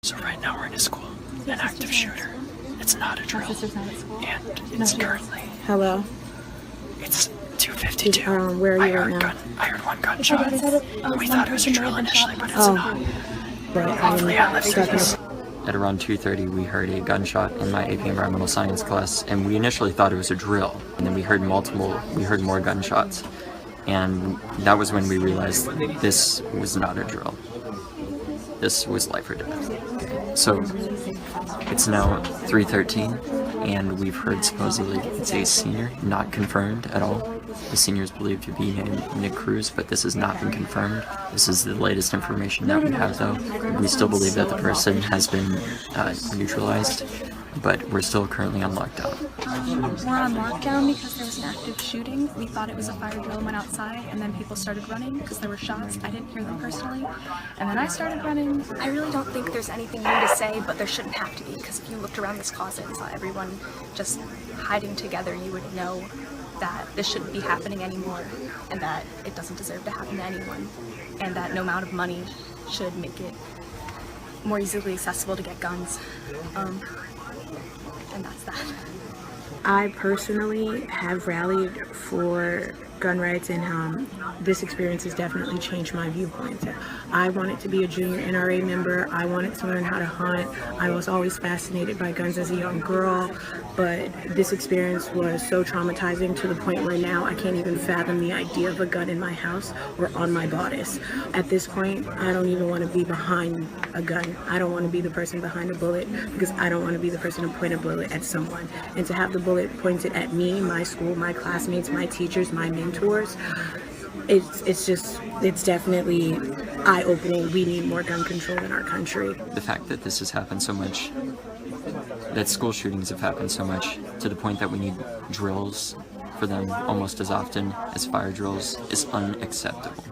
So right now we're in a school, an active shooter. It's not a drill, and it's currently... Hello? It's 2:52. Where are you right now? I heard one gunshot. We thought it was a drill initially, but it's not. Hopefully I live through this. At around 2:30, we heard a gunshot in my AP Environmental Science class, and we initially thought it was a drill. And then we heard more gunshots. And that was when we realized this was not a drill. This was life or death. So it's now 3:13, and we've heard supposedly it's a senior, not confirmed at all. The senior is believed to be named Nick Cruz, but this has not been confirmed. This is the latest information that we have, though. We still believe that the person has been neutralized, but we're still currently on lockdown. We're on lockdown because there was an active shooting. We thought it was a fire drill and went outside, and then people started running because there were shots. I didn't hear them personally, and then I started running. I really don't think there's anything new to say, but there shouldn't have to be, because if you looked around this closet and saw everyone just hiding together, you would know that this shouldn't be happening anymore, and that it doesn't deserve to happen to anyone, and that no amount of money should make it more easily accessible to get guns. And that's that. I personally have rallied for gun rights, and this experience has definitely changed my viewpoints. I wanted to be a junior NRA member. I wanted to learn how to hunt. I was always fascinated by guns as a young girl, but this experience was so traumatizing to the point where now I can't even fathom the idea of a gun in my house or on my bodice. At this point, I don't even want to be behind a gun. I don't want to be the person behind a bullet, because I don't want to be the person to point a bullet at someone. And to have the bullet pointed at me, my school, my classmates, my teachers, my mentors, it's definitely eye-opening. We need more gun control in our country. The fact that this has happened so much, that school shootings have happened so much, to the point that we need drills for them almost as often as fire drills, is unacceptable.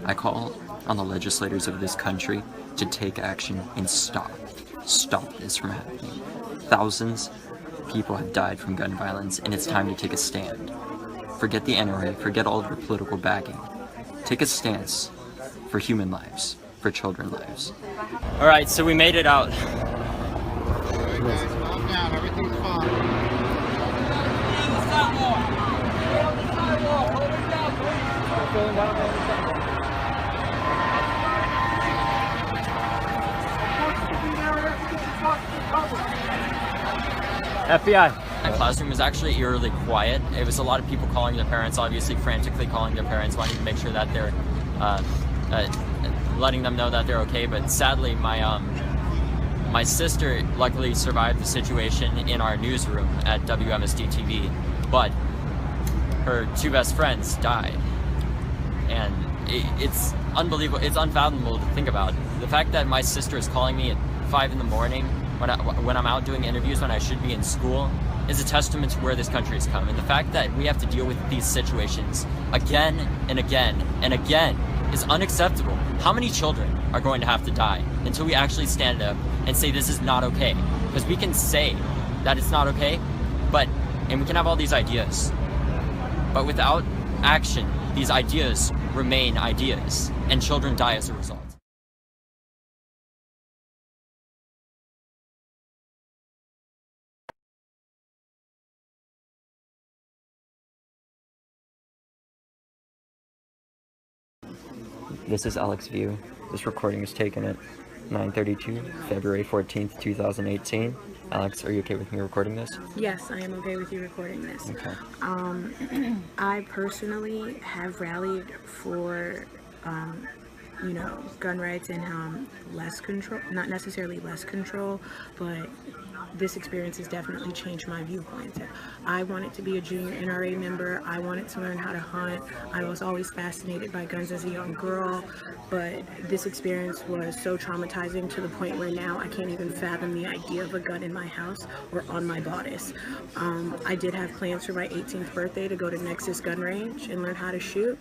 I call on the legislators of this country to take action and stop this from happening. Thousands of people have died from gun violence, and it's time to take a stand. Forget the NRA, forget all of your political backing. Take a stance for human lives, for children's lives. All right, so we made it out. Everything's fine. FBI. My classroom was actually eerily quiet. It was a lot of people calling their parents, obviously frantically calling their parents, wanting to make sure that they're letting them know that they're okay. But sadly, my sister luckily survived the situation in our newsroom at WMSD TV, but her two best friends died. And it's unbelievable, it's unfathomable to think about. The fact that my sister is calling me at 5 in the morning when I'm out doing interviews when I should be in school is a testament to where this country has come. And the fact that we have to deal with these situations again and again and again is unacceptable. How many children are going to have to die until we actually stand up and say this is not okay? Because we can say that it's not okay, and we can have all these ideas, but without action, these ideas remain ideas, and children die as a result. This is Alex View. This recording was taken at 9:32, February 14th, 2018. Alex, are you okay with me recording this? Yes, I am okay with you recording this. Okay. I personally have rallied for, gun rights and less control, not necessarily less control, but this experience has definitely changed my viewpoints. I wanted to be a junior NRA member. I wanted to learn how to hunt. I was always fascinated by guns as a young girl, but this experience was so traumatizing to the point where now I can't even fathom the idea of a gun in my house or on my bodice. I did have plans for my 18th birthday to go to Nexus Gun Range and learn how to shoot.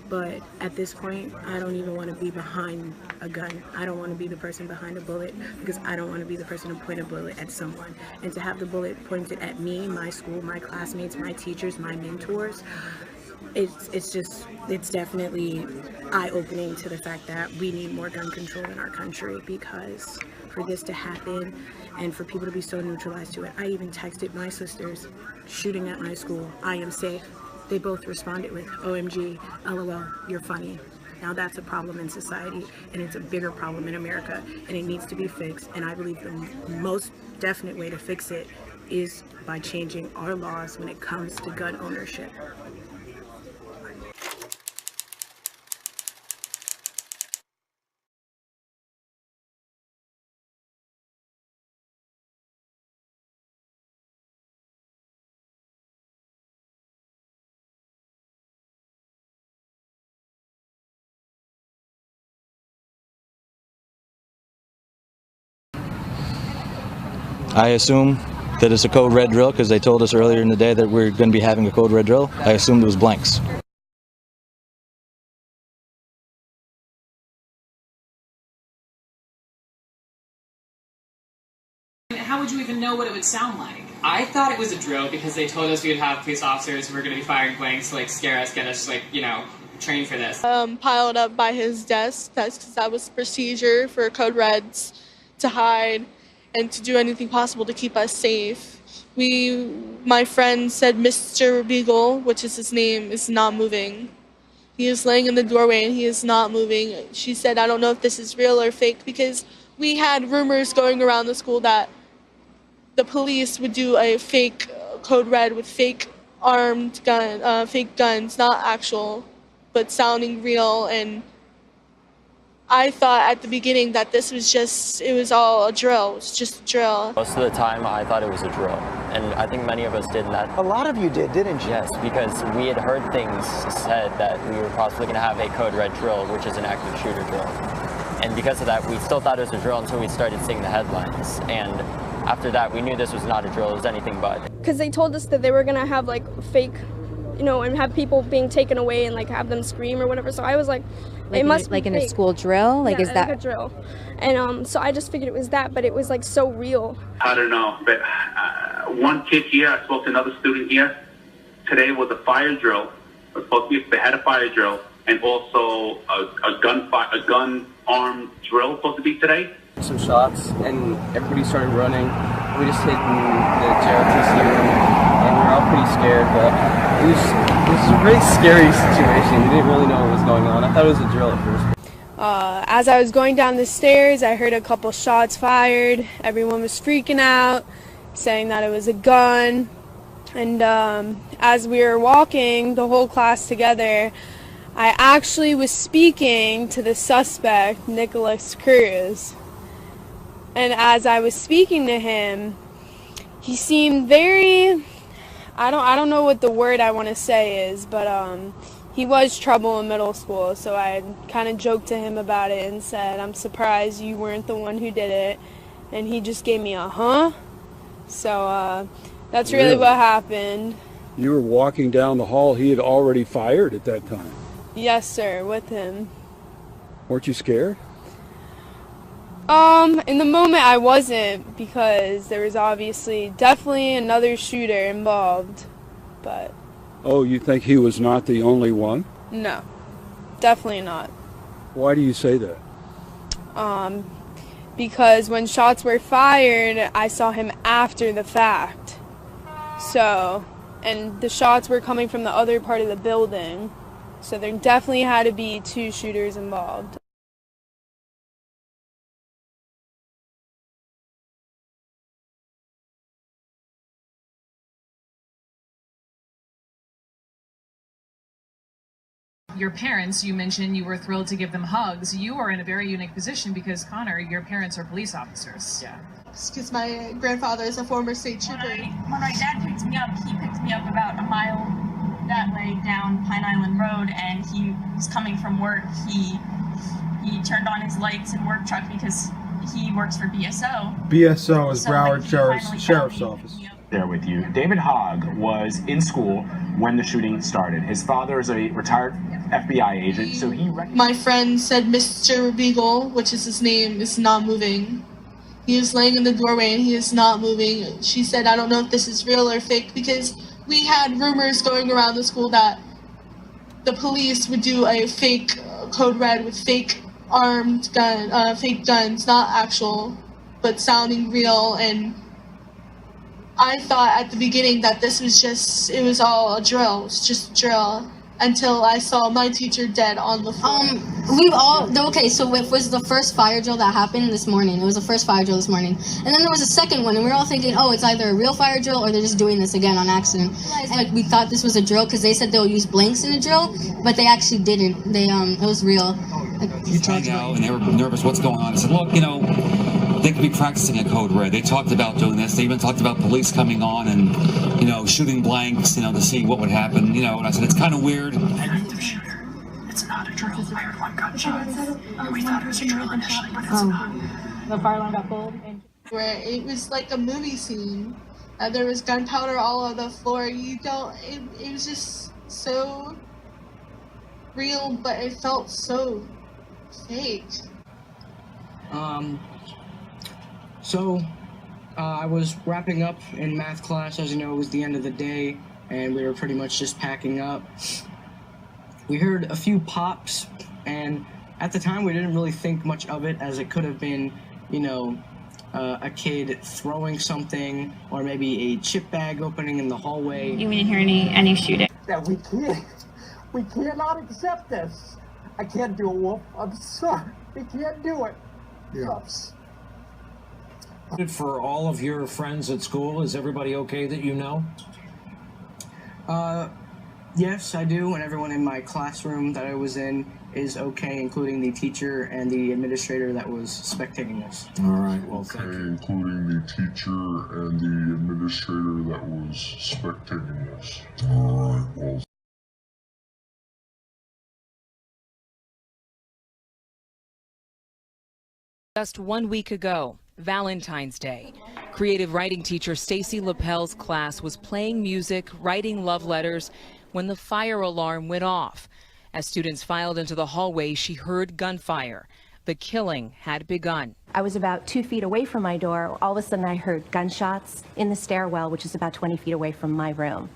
But at this point, I don't even want to be behind a gun. I don't want to be the person behind a bullet, because I don't want to be the person to point a bullet at someone. And to have the bullet pointed at me, my school, my classmates, my teachers, my mentors, it's definitely eye-opening to the fact that we need more gun control in our country, because for this to happen and for people to be so neutralized to it. I even texted my sisters, shooting at my school, I am safe. They both responded with OMG, LOL, you're funny. Now that's a problem in society, and it's a bigger problem in America, and it needs to be fixed. And I believe the most definite way to fix it is by changing our laws when it comes to gun ownership. I assume that it's a code red drill because they told us earlier in the day that we're going to be having a code red drill. I assumed it was blanks. How would you even know what it would sound like? I thought it was a drill because they told us we would have police officers who were going to be firing blanks to scare us, get us trained for this. Piled up by his desk. That's because that was procedure for code reds to hide and to do anything possible to keep us safe. My friend said Mr. Beagle, which is his name, is not moving. He is laying in the doorway and he is not moving. She said, I don't know if this is real or fake, because we had rumors going around the school that the police would do a fake code red with fake fake guns, not actual, but sounding real. And I thought at the beginning that this was it was all a drill. It was just a drill. Most of the time, I thought it was a drill, and I think many of us did that. A lot of you did, didn't you? Yes, because we had heard things said that we were possibly going to have a code red drill, which is an active shooter drill. And because of that, we still thought it was a drill until we started seeing the headlines. And after that, we knew this was not a drill, it was anything but. Because they told us that they were going to have fake, and have people being taken away and have them scream or whatever. So I was like it must be in fake. A school drill? Is that like a drill? And so I just figured it was that, but it was so real. I don't know, but one kid here, I spoke to another student here. Today was a fire drill. They had a fire drill, and also a gun armed drill supposed to be today. Some shots, and everybody started running. We just hid in the JRTC room, and we were all pretty scared, but it was a very scary situation. We didn't really know what was going on. I thought it was a drill at first. As I was going down the stairs, I heard a couple shots fired. Everyone was freaking out, saying that it was a gun. And as we were walking, the whole class together, I actually was speaking to the suspect, Nicholas Cruz. And as I was speaking to him, he seemed very, I don't know what the word I want to say is, but he was trouble in middle school. So I kind of joked to him about it and said, I'm surprised you weren't the one who did it. And he just gave me a huh. So that's really what happened. You were walking down the hall. He had already fired at that time. Yes, sir, with him. Weren't you scared? In the moment I wasn't, because there was definitely another shooter involved, but... Oh, you think he was not the only one? No, definitely not. Why do you say that? Because when shots were fired, I saw him after the fact. So, and the shots were coming from the other part of the building, so there definitely had to be two shooters involved. Your parents, you mentioned you were thrilled to give them hugs. You are in a very unique position because, Connor, your parents are police officers. Yeah. Because my grandfather is a former state trooper. When my dad picked me up, he picked me up about a mile that way down Pine Island Road, and he was coming from work. He turned on his lights and work truck because he works for BSO. BSO is Broward Sheriff's Office. There with you. David Hogg was in school when the shooting started. His father is a retired FBI agent, so he... My friend said Mr. Beagle, which is his name, is not moving. He was laying in the doorway and he is not moving. She said, I don't know if this is real or fake, because we had rumors going around the school that the police would do a fake code red with fake fake guns, not actual, but sounding real. And I thought at the beginning that this was it was all a drill. It was just a drill. Until I saw my teacher dead on the floor. Okay, so it was the first fire drill that happened this morning. It was the first fire drill this morning. And then there was a second one, and we were all thinking, oh, it's either a real fire drill or they're just doing this again on accident. And we thought this was a drill because they said they'll use blanks in a drill, but they actually didn't. It was real. You tried out, and they were nervous. What's going on? I said, look, they could be practicing a code red. They talked about doing this. They even talked about police coming on and, shooting blanks, to see what would happen, and I said, it's kind of weird. It's not a drill. I heard one gunshot. We thought it was a drill initially, but it's not. The fire alarm got pulled? Where it was like a movie scene. There was gunpowder all over the floor. It was just so real, but it felt so fake. I was wrapping up in math class. As you know, it was the end of the day, and we were pretty much just packing up. We heard a few pops, and at the time we didn't really think much of it, as it could have been, a kid throwing something, or maybe a chip bag opening in the hallway. You didn't hear any shooting? That we cannot accept this. I can't do it, Wolf. I'm sorry. We can't do it. Yeah. For all of your friends at school, is everybody okay that you know? Yes, I do, and everyone in my classroom that I was in is okay, including the teacher and the administrator that was spectating us. All right, well, thank you. Including the teacher and the administrator that was spectating us. All right, well. Just 1 week ago, Valentine's Day, creative writing teacher Stacy Lapel's class was playing music, writing love letters when the fire alarm went off. As students filed into the hallway, she heard gunfire. The killing had begun. I was about 2 feet away from my door. All of a sudden I heard gunshots in the stairwell, which is about 20 feet away from my room.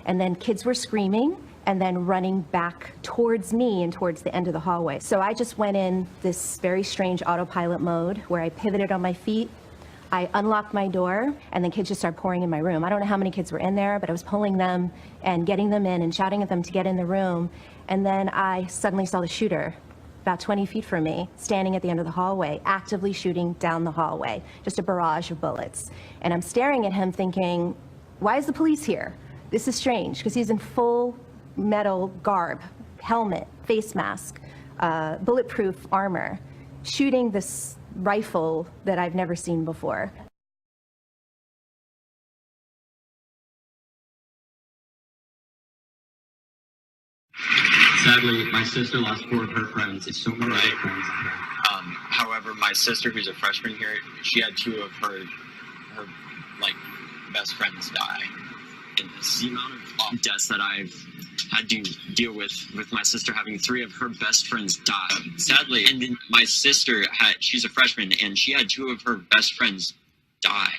And then kids were screaming and then running back towards me and towards the end of the hallway. So I just went in this very strange autopilot mode where I pivoted on my feet, I unlocked my door, and then kids just started pouring in my room. I don't know how many kids were in there, but I was pulling them and getting them in and shouting at them to get in the room. And then I suddenly saw the shooter about 20 feet from me, standing at the end of the hallway, actively shooting down the hallway, just a barrage of bullets. And I'm staring at him thinking, why is the police here? This is strange, because he's in full metal garb, helmet, face mask, bulletproof armor, shooting this rifle that I've never seen before. Sadly, my sister lost 4 of her friends. It's so many of her friends. However, my sister, who's a freshman here, she had 2 of her best friends die. And the amount of deaths that I've had to deal with my sister having 3 of her best friends die. Sadly, and then my sister she's a freshman, and she had 2 of her best friends die.